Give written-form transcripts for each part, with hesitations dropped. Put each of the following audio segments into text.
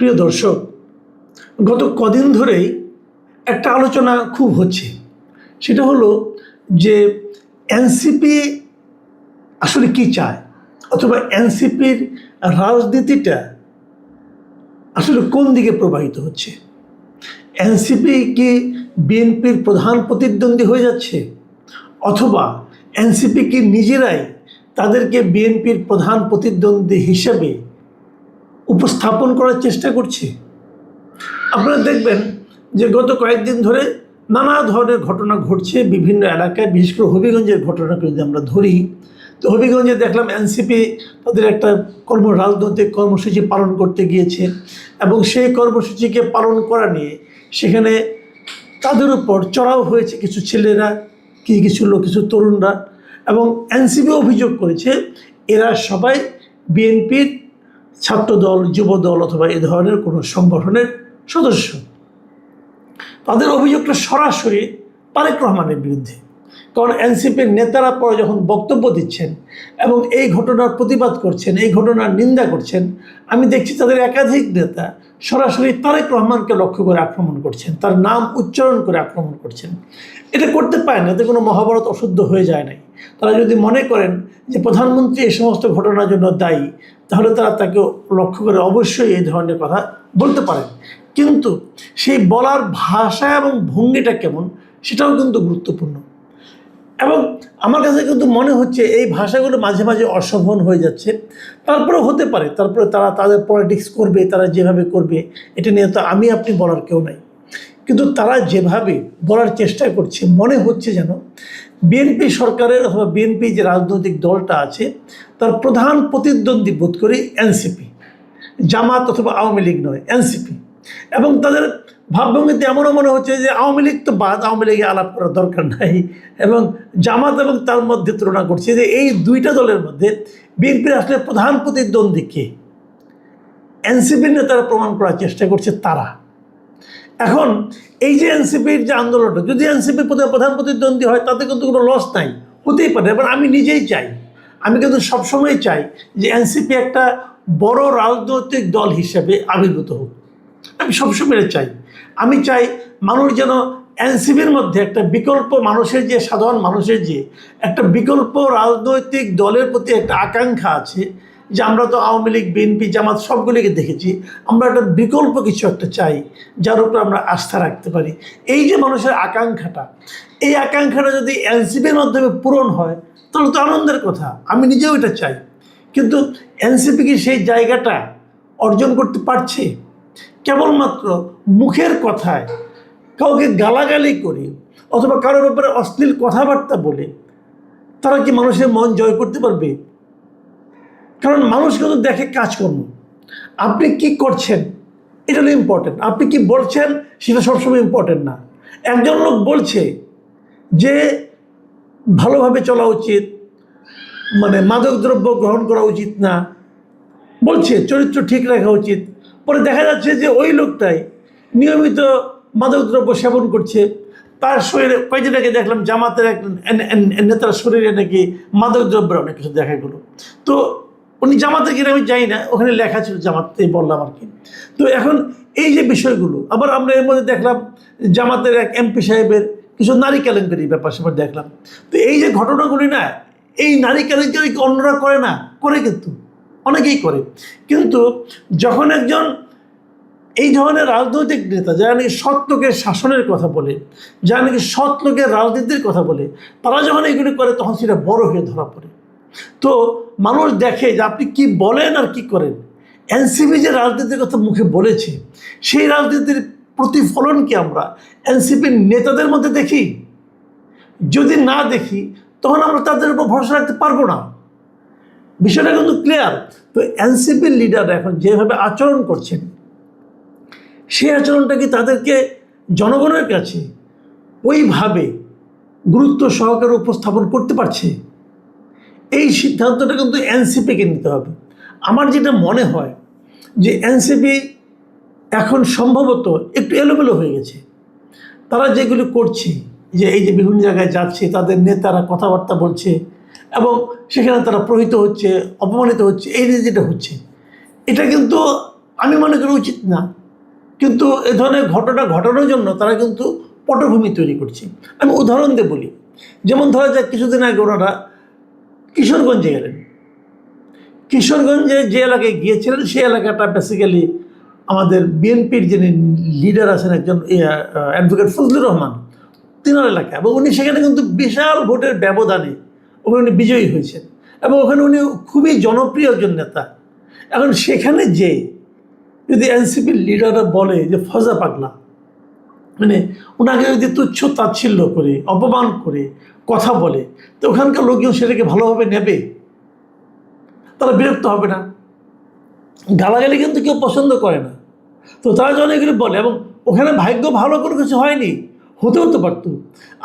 প্রিয় দর্শক, গত কদিন ধরেই একটা আলোচনা খুব হচ্ছে। সেটা হলো যে এনসিপি আসলে কি চায়, অথবা এনসিপির রাজনীতিটা আসলে কোন দিকে প্রবাহিত হচ্ছে। এনসিপি কি বিএনপির প্রধান প্রতিদ্বন্দ্বী হয়ে যাচ্ছে, অথবা এনসিপি কি নিজেরাই তাদেরকে বিএনপির প্রধান প্রতিদ্বন্দ্বী হিসেবে উপস্থাপন করার চেষ্টা করছে। আপনারা দেখবেন যে গত কয়েকদিন ধরে নানা ধরনের ঘটনা ঘটছে বিভিন্ন এলাকায়, বিশেষ করে হবিগঞ্জের ঘটনাকে যদি আমরা ধরি, তো হবিগঞ্জে দেখলাম এনসিপি তাদের একটা রাজনৈতিক কর্মসূচি পালন করতে গিয়েছে, এবং সেই কর্মসূচিকে পালন করা নিয়ে সেখানে তাদের উপর চড়াও হয়েছে কিছু ছেলেরা, কিছু তরুণরা, এবং এনসিপি অভিযোগ করেছে এরা সবাই বিএনপির ছাত্রদল, যুবদল অথবা এ ধরনের কোনো সংগঠনের সদস্য। তাদের অভিযোগটা সরাসরি তারেক রহমানের বিরুদ্ধে, কারণ এনসিপির নেতারা পরে যখন বক্তব্য দিচ্ছেন এবং এই ঘটনার প্রতিবাদ করছেন, এই ঘটনার নিন্দা করছেন, আমি দেখছি তাদের একাধিক নেতা সরাসরি তারেক রহমানকে লক্ষ্য করে আক্রমণ করছেন, তার নাম উচ্চারণ করে আক্রমণ করছেন। এটা করতে পারে না, এতে কোনো মহাভারত অশুদ্ধ হয়ে যায় নাই। তারা যদি মনে করেন যে প্রধানমন্ত্রী এই সমস্ত ঘটনার জন্য দায়ী, তাহলে তারা তাকে লক্ষ্য করে অবশ্যই এই ধরনের কথা বলতে পারেন। কিন্তু সেই বলার ভাষা এবং ভঙ্গিটা কেমন, সেটাও কিন্তু গুরুত্বপূর্ণ। এবং আমার কাছে কিন্তু মনে হচ্ছে এই ভাষাগুলো মাঝে মাঝে অশোভন হয়ে যাচ্ছে। তারপরে হতে পারে, তারপরে তারা তাদের পলিটিক্স করবে, তারা যেভাবে করবে এটা নিয়ে তো আমি আপনি বলার কেউ নাই। কিন্তু তারা যেভাবে বলার চেষ্টা করছে, মনে হচ্ছে যেন বিএনপি সরকারের অথবা বিএনপি যে রাজনৈতিক দলটা আছে তার প্রধান প্রতিদ্বন্দ্বী বোধ করি এনসিপি, জামাত অথবা আওয়ামী লীগ নয়, এনসিপি। এবং তাদের ভাবভঙ্গিতে এমনও মনে হচ্ছে যে আওয়ামী লীগ তো বাদ, আওয়ামী লীগে আলাপ করার দরকার নাই, এবং জামাত এবং তার মধ্যে তুলনা করছে যে এই দুইটা দলের মধ্যে বিএনপির আসলে প্রধান প্রতিদ্বন্দ্বী কে। এনসিপির নেতারা প্রমাণ করার চেষ্টা করছে তারা। এখন এই যে এনসিপির যে আন্দোলনটা, যদি এনসিপির প্রধান প্রতিদ্বন্দ্বী হয় তাতে কিন্তু কোনো লস নাই, হতেই পারে। এবার আমি নিজেই চাই, আমি কিন্তু সবসময় চাই যে এনসিপি একটা বড় রাজনৈতিক দল হিসেবে আবির্ভূত হোক। আমি সবসময় চাই, আমি চাই মানুষ যেন এনসিপির মধ্যে একটা বিকল্প, মানুষের যে সাধারণ মানুষের যে একটা বিকল্প রাজনৈতিক দলের প্রতি একটা আকাঙ্ক্ষা আছে, যে আমরা তো আওয়ামী লীগ, বিএনপি, জামাত সবগুলিকে দেখেছি, আমরা একটা বিকল্প কিছু একটা চাই যার উপর আমরা আস্থা রাখতে পারি। এই যে মানুষের আকাঙ্ক্ষাটা, এই আকাঙ্ক্ষাটা যদি এনসিপির মাধ্যমে পূরণ হয় তাহলে তো আনন্দের কথা, আমি নিজেও এটা চাই। কিন্তু এনসিপি কি সেই জায়গাটা অর্জন করতে পারছে? কেবলমাত্র মুখের কথায় কাউকে গালাগালি করে অথবা কারোর ব্যাপারে অশ্লীল কথাবার্তা বলে তারা কি মানুষের মন জয় করতে পারবে? কারণ মানুষ কিন্তু দেখে কাজকর্ম, আপনি কি করছেন এটা হলো ইম্পর্টেন্ট, আপনি কি বলছেন সেটা সবসময় ইম্পর্টেন্ট না। একজন লোক বলছে যে ভালোভাবে চলা উচিত, মানে মাদকদ্রব্য গ্রহণ করা উচিত না, বলছে চরিত্র ঠিক রাখা উচিত, পরে দেখা যাচ্ছে যে ওই লোকটাই নিয়মিত মাদকদ্রব্য সেবন করছে। তার শরীরে কয়েকদিন আগে দেখলাম জামাতের এক নেতার শরীরে নাকি মাদকদ্রব্যের অনেক কিছু দেখা গেলো। তো উনি জামাতে কিনা আমি জানি না, ওখানে লেখা ছিল জামাতেই বললাম আর কি। তো এখন এই যে বিষয়গুলো, আবার আমরা এর মধ্যে দেখলাম জামাতের এক এমপি সাহেবের কিছু নারী কেলেঙ্কারির ব্যাপার স্যাপার দেখলাম। তো এই যে ঘটনাগুলি না, এই নারী কেলেঙ্কারি অন্যরা করে না, করে কিন্তু অনেকেই করে। কিন্তু যখন একজন এই ধরনের রাজনৈতিক নেতা যারা নাকি সৎ লোকের শাসনের কথা বলে, যারা নাকি সৎ লোকের রাজনীতির কথা বলে, তারা যখন এগুলি করে তখন সেটা বড় হয়ে ধরা পড়ে। তো মানুষ দেখে যে আপনি কি বলেন আর কি করেন। এনসিপি যে রাজনীতির কথা মুখে বলেছে, সেই রাজনীতির প্রতিফলন কি আমরা এনসিপির নেতাদের মধ্যে দেখি? যদি না দেখি তখন আমরা তাদের উপর ভরসা রাখতে পারবো না। বিষয়টা কিন্তু ক্লিয়ার। তো এনসিপির লিডাররা এখন যেভাবে আচরণ করছেন, সেই আচরণটা কি তাদেরকে জনগণের কাছে ওইভাবে গুরুত্ব সহকারে উপস্থাপন করতে পারছে? এই সিদ্ধান্তটা কিন্তু এনসিপিকে নিতে হবে। আমার যেটা মনে হয় যে এনসিপি এখন সম্ভবত একটু এলোমেলো হয়ে গেছে। তারা যেগুলো করছে, যে এই যে বিভিন্ন জায়গায় যাচ্ছে, তাদের নেতারা কথাবার্তা বলছে এবং সেখানে তারা প্রহিত হচ্ছে, অপমানিত হচ্ছে, এই যে যেটা হচ্ছে, এটা কিন্তু আমি মনে করি উচিত না, কিন্তু এ ধরনের ঘটনা ঘটানোর জন্য তারা কিন্তু পটভূমি তৈরি করছে। আমি উদাহরণ দিয়ে বলি, যেমন ধরা যাক কিছুদিন আগে ওনারা কিশোরগঞ্জে গেলেন। কিশোরগঞ্জে যে এলাকায় গিয়েছিলেন সেই এলাকাটা বেসিক্যালি আমাদের বিএনপির যিনি লিডার আছেন একজন অ্যাডভোকেট ফজলুর রহমান, তিনার এলাকা, এবং উনি সেখানে কিন্তু বিশাল ভোটের ব্যবধানে ওখানে উনি বিজয়ী হয়েছেন, এবং ওখানে উনি খুবই জনপ্রিয় একজন নেতা। এখন সেখানে যে যদি এনসিপির লিডাররা বলে যে ফজা পাগলা, মানে ওনাকে যদি তুচ্ছ তাচ্ছিল্য করে অপমান করে কথা বলে, তো ওখানকার লোকজন সেটাকে ভালোভাবে নেবে, তারা বিরক্ত হবে না। গালাগালি কিন্তু কেউ পছন্দ করে না, তো তারা যখন এগুলি বলে, এবং ওখানে ভাগ্য ভালো কোনো কিছু হয়নি, হতেও তো পারত।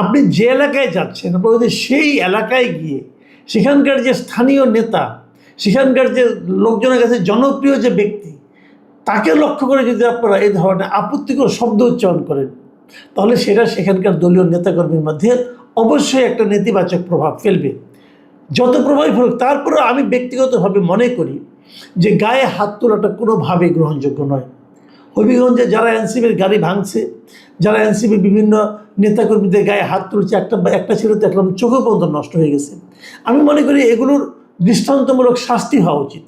আপনি যে এলাকায় যাচ্ছেন আপনার যদি সেই এলাকায় গিয়ে সেখানকার যে স্থানীয় নেতা, সেখানকার যে লোকজনের কাছে জনপ্রিয় যে ব্যক্তি, তাকে লক্ষ্য করে যদি আপনারা এই ধরনের আপত্তিকর শব্দ উচ্চারণ করেন, তাহলে সেটা সেখানকার দলীয় নেতাকর্মীর মধ্যে অবশ্যই একটা নেতিবাচক প্রভাব ফেলবে। যত প্রভাবই ফেলুক, তারপরে আমি ব্যক্তিগতভাবে মনে করি যে গায়ে হাত তোলাটা কোনোভাবেই গ্রহণযোগ্য নয়। হবিগঞ্জে যারা এনসিপির গাড়ি ভাঙছে, যারা এনসিপি বিভিন্ন নেতাকর্মীদের গায়ে হাত তুলছে, একটা ছিল তো একদম চোখে পর্যন্ত নষ্ট হয়ে গেছে। আমি মনে করি এগুলোর দৃষ্টান্তমূলক শাস্তি হওয়া উচিত।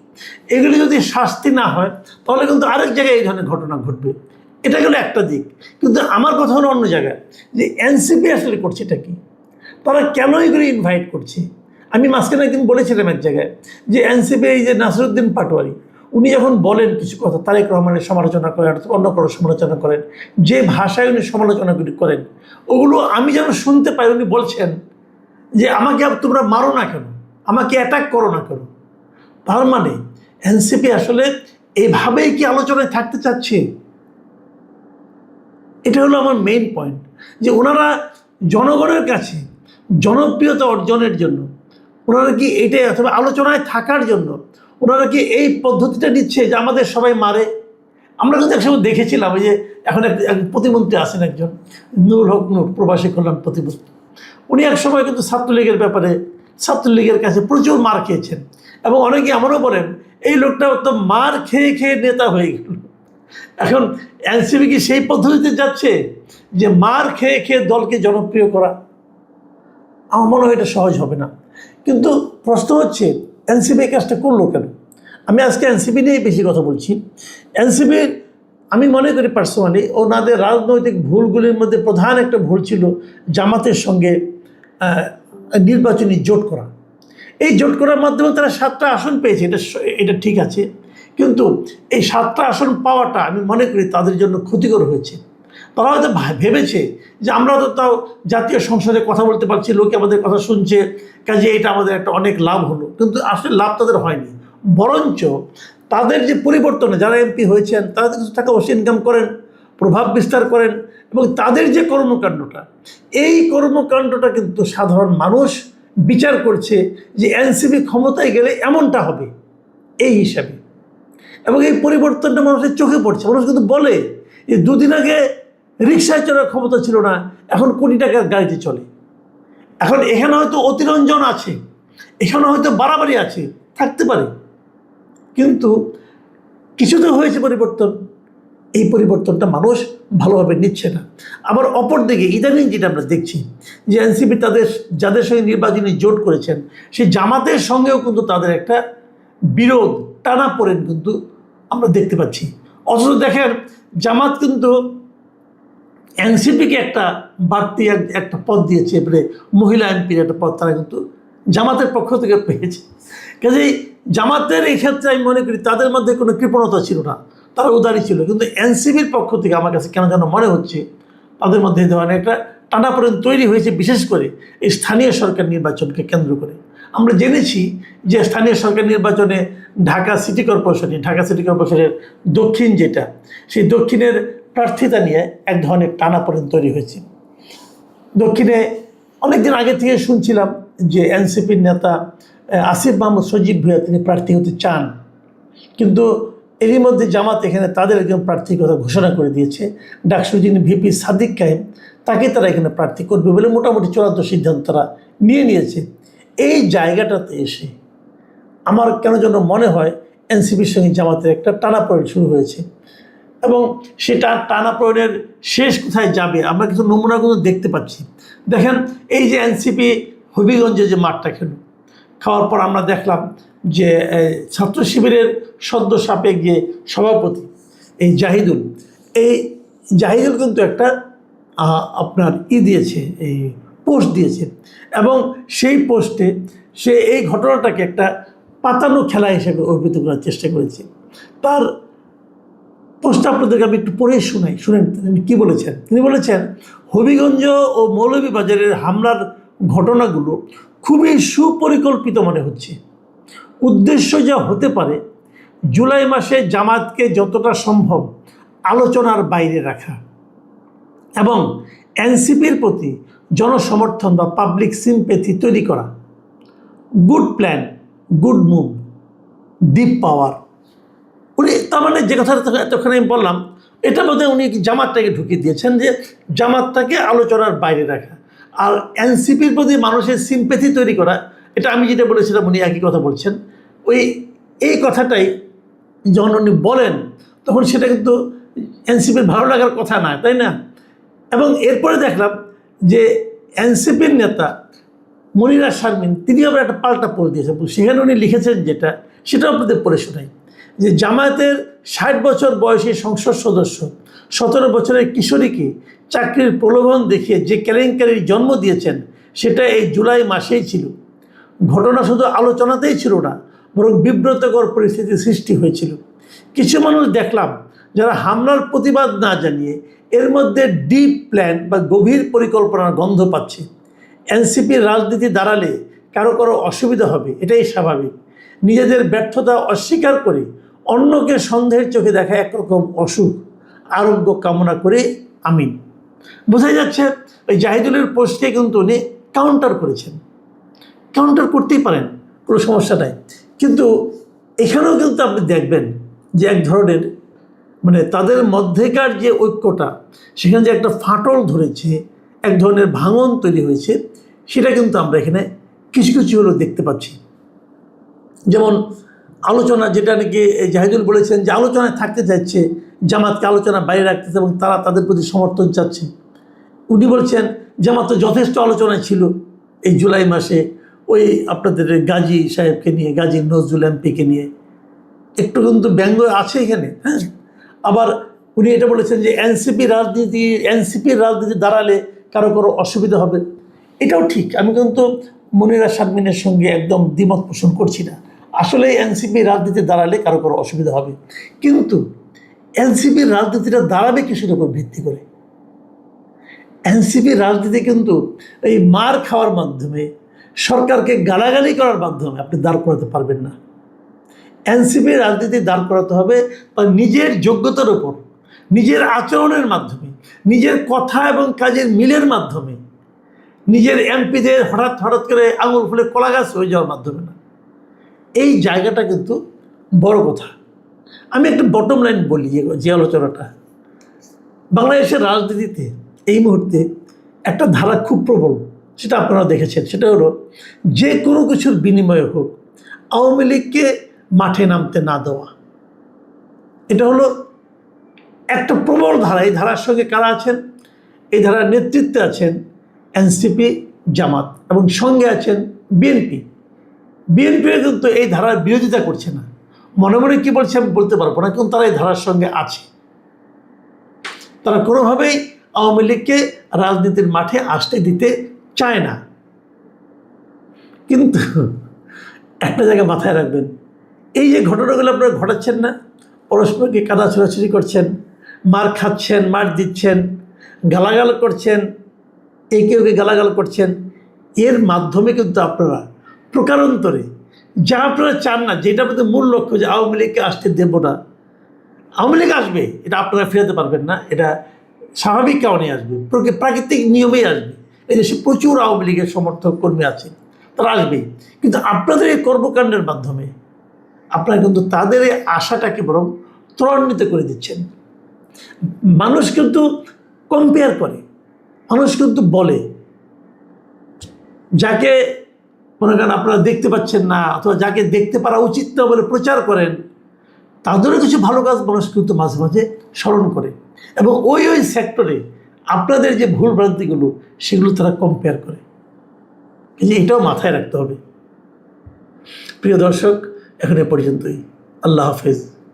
এগুলি যদি শাস্তি না হয়, তাহলে কিন্তু আরেক জায়গায় এই ধরনের ঘটনা ঘটবে। এটা গেলো একটা দিক, কিন্তু আমার কথা হলো অন্য জায়গায়, যে এনসিপি আসলে করছে এটা কি, তারা কেন এগুলি ইনভাইট করছে। আমি মাঝখানে একদিন বলেছিলাম এক জায়গায় যে এনসিপি এই যে নাসিরুদ্দিন পাটোয়ারি, উনি যখন বলেন কিছু কথা, তারেক রহমানের সমালোচনা করেন, অন্য কারো সমালোচনা করেন, যে ভাষায় উনি সমালোচনাগুলি করেন, ওগুলো আমি যেন শুনতে পাই উনি বলছেন যে আমাকে তোমরা মারো না কেন, আমাকে অ্যাটাক করো না কেন। তার মানে এনসিপি আসলে এইভাবেই কি আলোচনায় থাকতে চাচ্ছে? এটা হলো আমার মেইন পয়েন্ট, যে ওনারা জনগণের কাছে জনপ্রিয়তা অর্জনের জন্য ওনারা কি এটাই, অথবা আলোচনায় থাকার জন্য ওনারা কি এই পদ্ধতিটা নিচ্ছে যে আমাদের সবাই মারে? আমরা কিন্তু একসময় দেখেছিলাম, ওই যে এখন এক প্রতিমন্ত্রী আছেন একজন নুরুল হক নূর, প্রবাসী কল্যাণ প্রতিমন্ত্রী, উনি একসময় কিন্তু ছাত্রলীগের ব্যাপারে ছাত্রলীগের কাছে প্রচুর মার খেয়েছেন, এবং অনেকে এমনও বলেন এই লোকটা তো মার খেয়ে খেয়ে নেতা হয়ে গেল। এখন এনসিপি কি সেই পদ্ধতিতে যাচ্ছে যে মার খেয়ে খেয়ে দলকে জনপ্রিয় করা? আমার মনে হয় এটা সহজ হবে না। কিন্তু প্রশ্ন হচ্ছে এনসিপি এই কাজটা করলো কেন? আমি আজকে এনসিপি নিয়েই বেশি কথা বলছি। এনসিপির আমি মনে করি পার্সোনালি ওনাদের রাজনৈতিক ভুলগুলির মধ্যে প্রধান একটা ভুল ছিল জামাতের সঙ্গে নির্বাচনী জোট করা। এই জোট করার মাধ্যমে তারা 7টা আসন পেয়েছে, এটা ঠিক আছে, কিন্তু এই 7টা আসন পাওয়াটা আমি মনে করি তাদের জন্য ক্ষতিকর হয়েছে। তারা হয়তো ভেবেছে যে আমরা তো তাও জাতীয় সংসদে কথা বলতে পারছি, লোকে আমাদের কথা শুনছে, কাজে এটা আমাদের একটা অনেক লাভ হলো, কিন্তু আসলে লাভ তাদের হয়নি। বরঞ্চ তাদের যে পরিবর্তনে যারা এমপি হয়েছেন তারা কিছু টাকা অবশ্যই ইনকাম করেন, প্রভাব বিস্তার করেন, এবং তাদের যে কর্মকাণ্ডটা, এই কর্মকাণ্ডটা কিন্তু সাধারণ মানুষ বিচার করছে যে এনসিপি ক্ষমতায় গেলে এমনটা হবে এই হিসাবে, এবং এই পরিবর্তনটা মানুষের চোখে পড়ছে। মানুষ কিন্তু বলে যে দুদিন আগে রিক্সায় চলার ক্ষমতা ছিল না, এখন কোটি টাকার গাড়িতে চলে। এখন এখানে হয়তো অতিরঞ্জন আছে, এখানে হয়তো বাড়াবাড়ি আছে, থাকতে পারে, কিন্তু কিছু তো হয়েছে পরিবর্তন। এই পরিবর্তনটা মানুষ ভালোভাবে নিচ্ছে না। আবার অপরদিকে ইদানিং যেটা আমরা দেখছি যে এনসিপি তাদের যাদের সঙ্গে নির্বাচনী জোট করেছেন সেই জামাতের সঙ্গেও কিন্তু তাদের একটা বিরোধ, টানাপোড়েন কিন্তু আমরা দেখতে পাচ্ছি। অথচ দেখেন জামাত কিন্তু এনসিপিকে একটা বাড়তি একটা পদ দিয়েছে, এবারে মহিলা এমপির একটা পদ তারা কিন্তু জামাতের পক্ষ থেকে পেয়েছে। কাজেই জামাতের এই ক্ষেত্রে আমি মনে করি তাদের মধ্যে কোনো কৃপণতা ছিল না, তারা উদারী ছিল, কিন্তু এনসিপির পক্ষ থেকে আমার কাছে কেন যেন মনে হচ্ছে তাদের মধ্যে এই ধরনের একটা টানাপোড়েন তৈরি হয়েছে, বিশেষ করে এই স্থানীয় সরকার নির্বাচনকে কেন্দ্র করে। আমরা জেনেছি যে স্থানীয় সরকার নির্বাচনে ঢাকা সিটি কর্পোরেশনের দক্ষিণ যেটা, সেই দক্ষিণের প্রার্থিতা নিয়ে এক ধরনের টানাপোড়েন তৈরি হয়েছে। দক্ষিণে অনেকদিন আগে থেকে শুনছিলাম যে এনসিপির নেতা আসিফ মাহমুদ সজীব ভুঁইয়া তিনি প্রার্থী হতে চান, কিন্তু এরই মধ্যে জামাত এখানে তাদের একজন প্রার্থীর কথা ঘোষণা করে দিয়েছে। ডাকসু যিনি ভিপি সাদিক কায়েম, তাকে তারা এখানে প্রার্থী করবে বলে মোটামুটি চূড়ান্ত সিদ্ধান্ত তারা নিয়ে নিয়েছে। এই জায়গাটাতে এসে আমার কেন যেন মনে হয় এনসিপির সঙ্গে জামাতের একটা টানাপোড়েন শুরু হয়েছে এবং সেটা টানাপোড়েনের শেষ কোথায় যাবে আমরা কিছু নমুনাগুলো দেখতে পাচ্ছি। দেখেন এই যে এনসিপি হবিগঞ্জে যে মাঠটা খাওয়ার পর আমরা দেখলাম যে ছাত্র শিবিরের সদ্য সাপেক যে সভাপতি এই জাহিদুল কিন্তু একটা আপনার দিয়েছে, এই পোস্ট দিয়েছে এবং সেই পোস্টে সে এই ঘটনাটাকে একটা পাতানো খেলা হিসেবে অভিহিত করার চেষ্টা করেছে। তার পোস্টটা আপনাদেরকে আমি একটু পড়ে শুনেন তিনি কী বলেছেন। তিনি বলেছেন, হবিগঞ্জ ও মৌলভীবাজারের হামলার ঘটনাগুলো খুবই সুপরিকল্পিত মনে হচ্ছে। উদ্দেশ্য যা হতে পারে জুলাই মাসে জামাতকে যতটা সম্ভব আলোচনার বাইরে রাখা এবং এনসিপির প্রতি জনসমর্থন বা পাবলিক সিম্প্যাথি তৈরি করা। Good plan, good move, deep power. উনি তার মানে যে কথাটা এতক্ষণ আমি বললাম এটা বোধহয় উনি জামাতটাকে ঢুকিয়ে দিয়েছেন যে জামাতটাকে আলোচনার বাইরে রাখা আর এনসিপির প্রতি মানুষের সিম্প্যাথি তৈরি করা। এটা আমি যেটা বলেছিলাম উনি একই কথা বলছেন। এই কথাটাই যখন উনি বলেন তখন সেটা কিন্তু এনসিপির ভালো লাগার কথা না, তাই না? এবং এরপরে দেখলাম যে এনসিপির নেতা মনিরা শারমিন তিনি আবার একটা পাল্টা পোস্ট দিয়েছেন। সেখানে উনি লিখেছেন যেটা সেটা আপনাদের পড়ে শোনাই যে জামায়াতের 60 বছর বয়সী সংসদ সদস্য 17 বছরের কিশোরীকে চাকরির প্রলোভন দেখিয়ে যে কেলেঙ্কারির জন্ম দিয়েছেন সেটা এই জুলাই মাসেই ছিল। ঘটনা শুধু আলোচনাতেই ছিল না, বরং বিব্রতকর পরিস্থিতি সৃষ্টি হয়েছিল। কিছু মানুষ দেখলাম যারা হামলার প্রতিবাদ না জানিয়ে এর মধ্যে ডিপ প্ল্যান বা গভীর পরিকল্পনার গন্ধ পাচ্ছে। এনসিপির রাজনীতি দাঁড়ালে কারো অসুবিধা হবে, এটাই স্বাভাবিক। নিজেদের ব্যর্থতা অস্বীকার করে অন্যকে সন্দেহের চোখে দেখা একরকম অসুখ, আরোগ্য কামনা করে আমিন। বোঝাই যাচ্ছে ওই জাহিদুলের পোস্টকে কিন্তু উনি কাউন্টার করেছেন। কাউন্টার করতেই পারেন, কোনো সমস্যা নাই, কিন্তু এখানেও কিন্তু আপনি দেখবেন যে এক ধরনের মানে তাদের মধ্যেকার যে ঐক্যটা সেখানে যে একটা ফাটল ধরেছে, এক ধরনের ভাঙন তৈরি হয়েছে, সেটা কিন্তু আমরা এখানে কিছু কিছু হলেও দেখতে পাচ্ছি। যেমন আলোচনা, যেটা নাকি জাহিদুল বলেছেন যে আলোচনায় থাকতে চাইছে, জামাতকে আলোচনা বাইরে রাখতেছে এবং তারা তাদের প্রতি সমর্থন চাচ্ছে। উনি বলছেন জামাত তো যথেষ্ট আলোচনায় ছিল এই জুলাই মাসে, ওই আপনাদের গাজী সাহেবকে নিয়ে, গাজী নজরুল এমপিকে নিয়ে একটু কিন্তু ব্যঙ্গ আছে এখানে। হ্যাঁ, আবার উনি এটা বলেছেন যে এনসিপির রাজনীতি দাঁড়ালে কারো অসুবিধা হবে। এটাও ঠিক, আমি কিন্তু মনিরা শারমিনের সঙ্গে একদম দ্বিমত পোষণ করছি না। আসলে এনসিপির রাজনীতি দাঁড়ালে কারো অসুবিধা হবে, কিন্তু এনসিপির রাজনীতিটা দাঁড়াবে কিসের উপর ভিত্তি করে? এনসিপির রাজনীতি কিন্তু এই মার খাওয়ার মাধ্যমে, সরকারকে গালাগালি করার মাধ্যমে আপনি দাঁড় করাতে পারবেন না। এনসিপির রাজনীতি দাঁড় করাতে হবে তার নিজের যোগ্যতার উপর, নিজের আচরণের মাধ্যমে, নিজের কথা এবং কাজের মিলের মাধ্যমে, নিজের এমপিদের হঠাৎ করে আঙুল ফুলে কলা গাছ হয়ে যাওয়ার মাধ্যমে না। এই জায়গাটা কিন্তু বড় কথা। আমি একটা বটম লাইন বলি, যে আলোচনাটা বাংলাদেশের রাজনীতিতে এই মুহূর্তে একটা ধারা খুব প্রবল, সেটা আপনারা দেখেছেন। সেটা হলো যে কোনো কিছুর বিনিময়ে হোক আওয়ামী লীগকে মাঠে নামতে না দেওয়া। এটা হলো একটা প্রবল ধারা। এই ধারার সঙ্গে কারা আছেন? এই ধারার নেতৃত্বে আছেন এনসিপি, জামাত এবং সঙ্গে আছেন বিএনপি। বিএনপিও কিন্তু এই ধারার বিরোধিতা করছে না, মনে মনে কী বলছে আমি বলতে পারবো না, কিন্তু তারা এই ধারার সঙ্গে আছে। তারা কোনোভাবেই আওয়ামী লীগকে রাজনীতির মাঠে আসতে দিতে চায় না। কিন্তু একটা জায়গা মাথায় রাখবেন, এই যে ঘটনাগুলো আপনারা ঘটাচ্ছেন না, পরস্পরকে কাদা ছোড়াছুড়ি করছেন, মার খাচ্ছেন, মার দিচ্ছেন, গালাগাল করছেন, একে ওকে গালাগাল করছেন, এর মাধ্যমে কিন্তু আপনারা প্রকারান্তরে যা আপনারা চান না, যেটা আপনাদের মূল লক্ষ্য যে আওয়ামী লীগকে আসতে দেব না, আওয়ামী লীগ আসবে, এটা আপনারা ফেরাতে পারবেন না, এটা স্বাভাবিক কারণে আসবে, প্রাকৃতিক নিয়মেই আসবে। এই দেশে প্রচুর আওয়ামী লীগের সমর্থক কর্মী আছে, তারা আসবেই, কিন্তু আপনাদের এই কর্মকাণ্ডের মাধ্যমে আপনারা কিন্তু তাদের এই আশাটাকে বরং ত্বরান্বিত করে দিচ্ছেন। মানুষ কিন্তু কম্পেয়ার করে, মানুষ কিন্তু বলে, যাকে মনে করেন আপনারা দেখতে পাচ্ছেন না অথবা যাকে দেখতে পারা উচিত না বলে প্রচার করেন, তাদেরও কিছু ভালো কাজ মানুষ কিন্তু মাঝে মাঝে স্মরণ করে, এবং ওই সেক্টরে আপনাদের যে ভুল ভ্রান্তিগুলো সেগুলো তারা কম্পেয়ার করে। এই যে এটাও মাথায় রাখতে হবে। প্রিয় দর্শক, এখন এ পর্যন্তই। আল্লাহ হাফেজ।